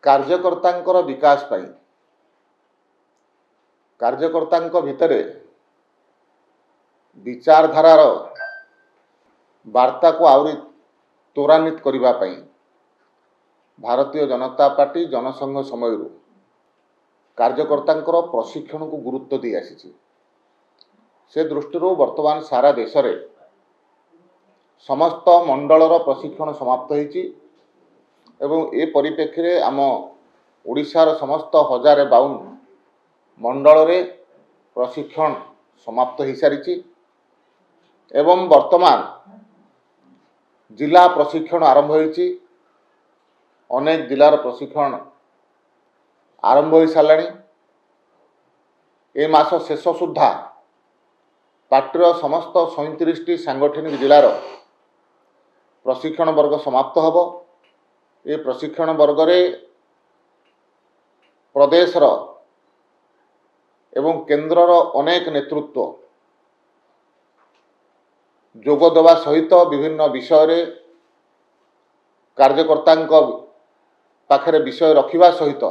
कार्यकर्ता विकास पाई कार्यकर्ता भितर विचारधारार वार्ता को आहरी त्वरान्वित करने भारतीय जनता पार्टी जनसंघ समय कार्यकर्ता प्रशिक्षण को गुरुत्व दी आसी से दृष्टि वर्तमान सारा देश में समस्त मंडलर प्रशिक्षण समाप्त होती एवं ए परिप्रेक्षी में आम ओडिशार समस्त 1052 मंडल रे प्रशिक्षण समाप्त हो सारी एवं वर्तमान जिला प्रशिक्षण आरंभ होती अनेक जिलार प्रशिक्षण आरंभ हो सारा ए मास शेष सुधा पार्टीर समस्त 37 सांगठनिक जिलार प्रशिक्षण वर्ग समाप्त होब। ये प्रशिक्षण वर्ग रे प्रदेशर एवं केन्द्रर अनेक नेतृत्व जोग देवा सहित विभिन्न विषय रे कार्यकर्ता पाखरे विषय रखिबा सहित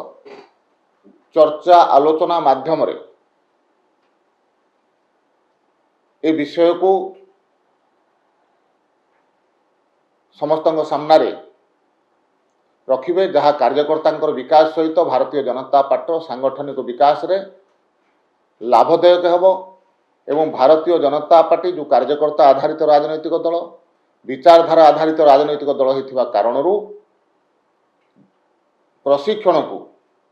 चर्चा आलोचना माध्यम रे ए विषय को समस्त सामना रे रखिबे जहाँ कार्यकर्ता विकास सहित भारतीय जनता पार्टी सांगठनिक विकास रे लाभदायक हेब एवं भारतीय जनता पार्टी जो कार्यकर्ता आधारित राजनैतिक दल विचारधारा आधारित राजनैतिक दल होइथिबा कारणरू प्रशिक्षण को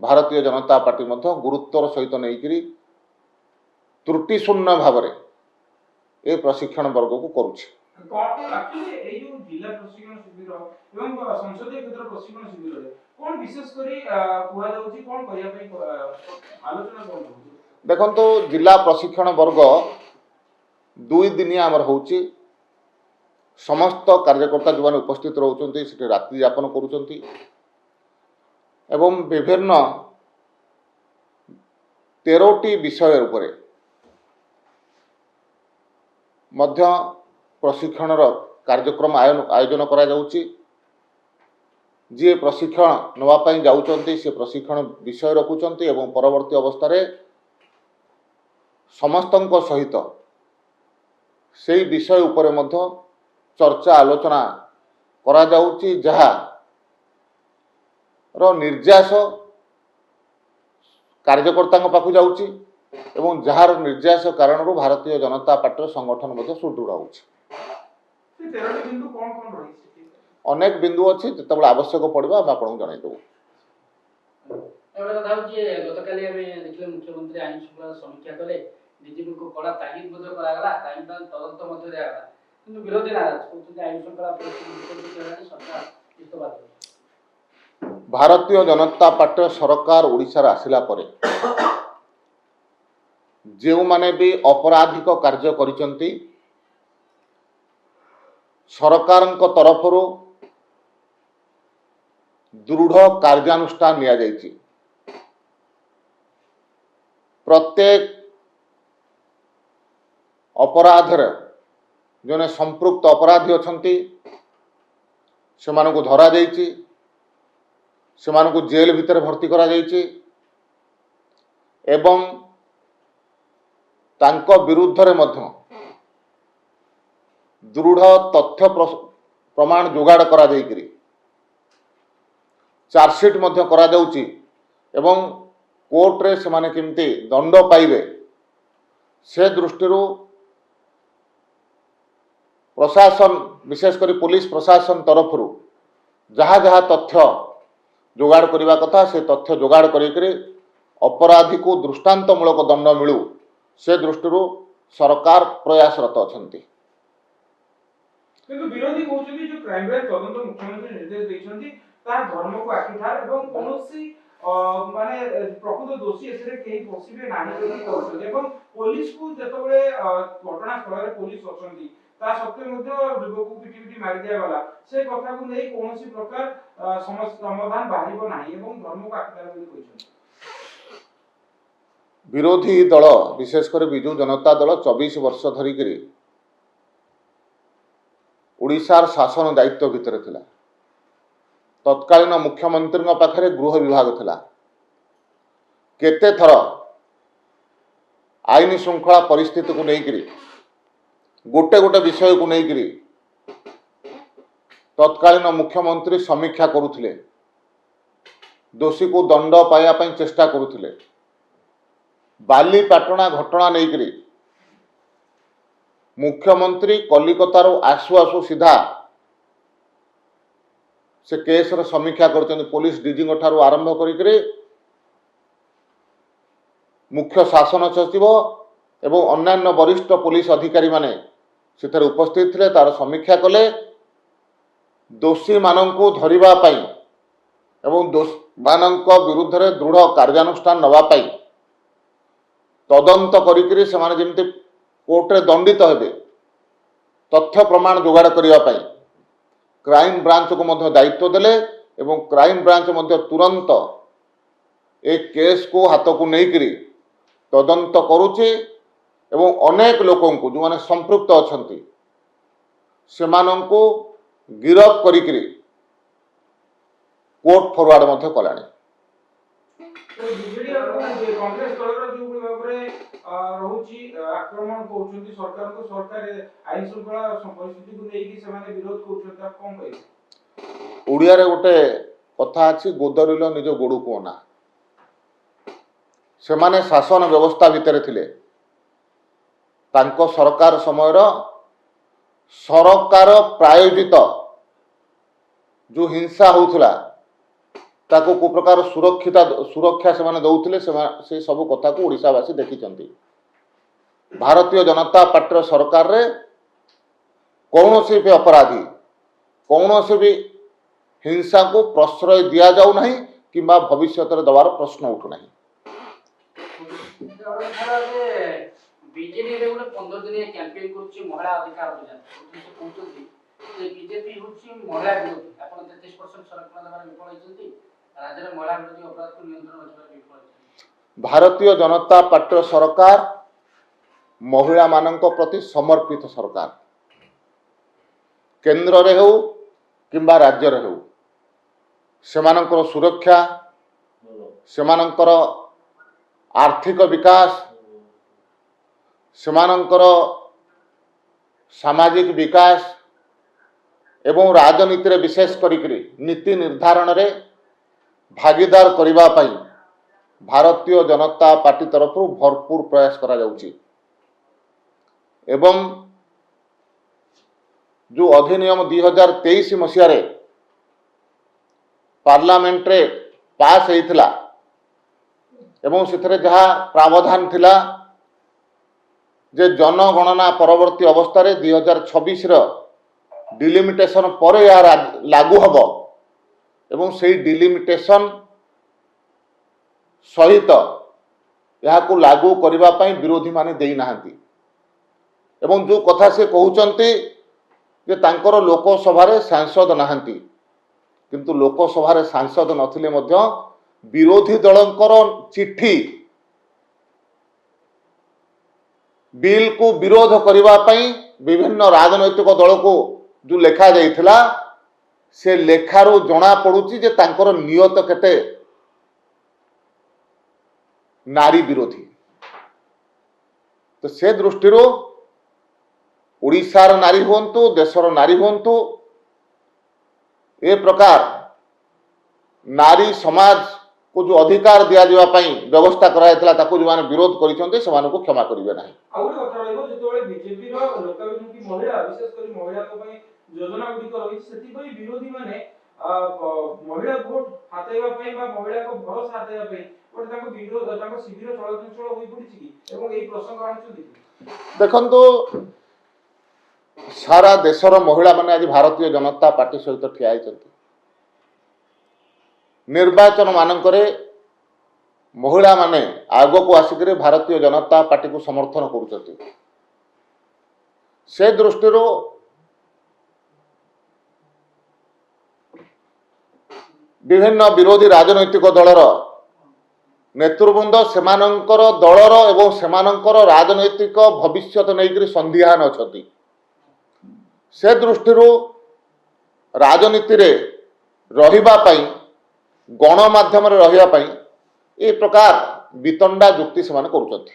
भारतीय जनता पार्टी मध्य गुरुत्वर सहित नहींकरी त्रुटि शून्य भाव में ए प्रशिक्षण वर्ग को करुछि। एक्चुअली ए जो जिला प्रशिक्षण शिविर एवं संसदीय क्षेत्र प्रशिक्षण शिविर रे कोन विशेष करी कुहा जाउछि कोन करिया पई आलोचना कोन होउछि देखंतो जिला प्रशिक्षण वर्ग 2 दिनिया हमर होउछि समस्त कार्यकर्ता जो उपस्थित रहउछन्ति सेठी रात्रि यापन करूछन्ति एवं विभिन्न 13टी विषय उपरे मध्य प्रशिक्षण कार्यक्रम आयोजन करा जाउछि। जे प्रशिक्षण नवापाई जाउछन्ति से प्रशिक्षण विषय रखुछन्ति एवं परवर्ती अवस्था रे समस्तଙ୍କ सहित से विषय उपरे मध्य चर्चा आलोचना करा जाउछि जहा रो निर्यास कार्यकर्ता पाखु जाउछि एवं जार निर्यास कारण भारतीय जनता पार्टी संगठन मध्य सुदृढ़ होउछि। अनेक बिंदु अच्छी जिते आवश्यक पड़ा आपको जन देव। गतकाली देखिए मुख्यमंत्री आईन श्रृंखला समीक्षा कले डीजीपी को कड़ा तागिद करागला तदंत किंतु विरोधी नाराज कहते आईन श्रृंखला परिस्थिति सरकार इस्तफा भारतीय जनता पार्टी सरकार ओडिशा आसिला परे जो माने भी अपराधिक कार्य करिसंती सरकार तरफ दृढ़ कार्यानुष्ठान निया जायछि। प्रत्येक अपराधर जने संपृक्त अपराधी अछंती सेमानकु धरा जायछि सेमानकु जेल भितर भर्ती करा जायछि एवं तांको विरुद्ध रे मध्य दृढ़ तथ्य प्रमाण जोगाड़ करा जायकरी चार्जसीट मध्य करा जाउछि एवं कोर्ट रे सेमाने केमती दंड पाइबे से दृष्टि प्रशासन विशेषकर पुलिस प्रशासन तरफ जहाँ जहाँ तथ्य जोगाड़ करने कथा से तथ्य जोगाड़ करी अपराधी को दृष्टांतमूलक दंड मिलू से दृष्टि सरकार प्रयासरत अछंती। किंतु विरोधी कहउछन्ती जो क्राइम ब्रांच तदंत मुख्यमंत्री निर्देश दैछन्ती ता धर्म को आखिठार एवं कोनोसी माने प्रकृत दोषी एसरे केही पसिबे नाही बोली कहउछन्ती एवं पुलिस को जतबे घटना स्थल रे पुलिस अछन्ती ता सत्य मध्य युवक को पिटी मारि दिया गला से कथा को नै कोनोसी प्रकार समस्या समाधान बाहिबो नाही एवं धर्म को आखिठार बोली कहउछन्ती। विरोधी दल विशेषकर विजु जनता दल 24 वर्ष धरिक ओडिशार शासन दायित्व भितर थिला तत्कालीन मुख्यमंत्री पाखरे गृह विभाग थिला केते थर आईन श्रृंखला परिस्थिति को लेकर गोटे गोटे विषय को लेकर तत्कालीन मुख्यमंत्री समीक्षा करुथिले दोषी को दंड पाइबा पई चेष्टा करुथिले बालीपाटଣା घटना लेकर मुख्यमंत्री कलिकतार आसु आसु सीधा से केस र समीक्षा कर पुलिस डीजी ठारू आरंभ करी मुख्य शासन सचिव एवं अन्यान्य वरिष्ठ पुलिस अधिकारी माने सेठारे उपस्थित थे तार समीक्षा कले दोषी मानंकु धरिबा पई एवं दोषी मानंक विरुद्ध रे दृढ़ कार्यानुष्ठान नवा पई तदंत करिकरी से माने जेमति कोर्ट रे दंडित हेबे तथ्य प्रमाण जोगाड़ करने पाई क्राइम ब्रांच को मध्य दायित्व देले एवं क्राइम ब्रांच मध्य तुरंत एक केस को हाथ को लेकर तदंत करुचे एवं अनेक लोकों को जो माने संपृक्त अछंती सेमानंको गिरफ करिकरी कोर्ट फॉरवर्ड मध्य कलानी। तो बीजेडी और कांग्रेस दलर जो भाबरे रहुची आक्रमण करूछंती सरकार को सरकार आईन श्रृंखला परिस्थिति को लेकी से माने विरोध करूछंती आप कोन कहि ओडिया रे गोटे कथा अछि गोदरिलो निज गोडू कोना से माने शासन व्यवस्था भितर थिले तांको सरकार समयर सरकार प्रायोजित जो हिंसा होउथला ताको को प्रकार सुरक्षा से माने दउथिले से सब कथा को ओडिसावासी देखिचंती। भारतीय जनता पार्टी सरकार रे कौनसी भी अपराधी कौनसी भी हिंसा को प्रश्रय दिया जाऊ नहीं किंबा भविष्य दबार प्रश्न उठू नहीं। बीजेपी रे गोटे 15 दिन कैंपेन करूची महिला अधिकार अभियान कहउछंती जे बीजेपी होची महिला विरोधी आपण 33% संरक्षण देबार विफल होइछंती राज्य रे महिला विरोधी अपराध को नियंत्रण रखबार विफल होइछंती। भारतीय जनता पार्टी सरकार महिला मानक प्रति समर्पित सरकार केंद्र रे हो किंबा राज्य रे हो सेमानकर सुरक्षा सेमानकर आर्थिक विकास सेमानकर सामाजिक विकास एवं राजनीति रे विशेष करिकरी नीति निर्धारण रे भागीदार करिबा पई भारतीय जनता पार्टी तरफ भरपूर प्रयास करा जाउची एवं जो अधिनियम 2023 मसीह रे पार्लियामेंट रे पास हेइथिला एवं सेथरे जहा प्रावधान थिला जे जनगणना परवर्ती अवस्था रे 2026 रो डिलिमिटेशन पर या लागू हब एवं से डिलिमिटेशन सहित यहाँ को लागू करबा पई विरोधी माने देई नाहंती एवं जो कथा से कहउचंती जे तांकर लोकसभा रे सांसद नाहंती किंतु लोकसभा रे सांसद नथिले मध्य विरोधी दलंकर चिट्ठी बिल को विरोध करबा पई विभिन्न राजनैतिक दल को जो लेखा जाइथिला से लेखारू जना पड़ुची जे तांकर नियत केते नारी विरोधी। तो से दृष्टि ओडिशार नारी हुंतु देशर नारी हुंतु ए प्रकार नारी समाज को जो अधिकार दिया जावा पई व्यवस्था कराइथिला ताको जो माने विरोध करिसंते सेमाने को क्षमा करिवे नाही। आउ कथा रहइबो जेतोळे बीजेपी रो लोकाभिमुखी महिला विशेष करी महिला को पई योजना गुडी को रही सेति पई विरोधी माने महिला भोट हातेबा पई बा महिला को भरोसा हातेबा पई ओटे ताको विरोध ताको शिविर चलचंचल होई पड़िछि कि एवं एई प्रसंग आनछुदी देखंतु सारा देशर महिला माने आज भारतीय जनता पार्टी सहित ठिया आइछंती निर्वाचन मानकरे महिला माने आग को आसिक भारतीय जनता पार्टी को समर्थन करुचंती से दृष्टि विभिन्न विरोधी राजनैतिक दलर नेतृवृंद सेमानंकर दलर एवं सेमानंकर राजनैतिक भविष्यत नहीं संदिहान अछंती से दृष्टि राजनीति रे ରହିବା ପାଇଁ ଗଣମାଧ୍ୟମରେ ରହିବା ପାଇଁ ଏ ପ୍ରକାର ବିତଣ୍ଡା ଯୁକ୍ତି ସେମାନେ କରୁଛନ୍ତି।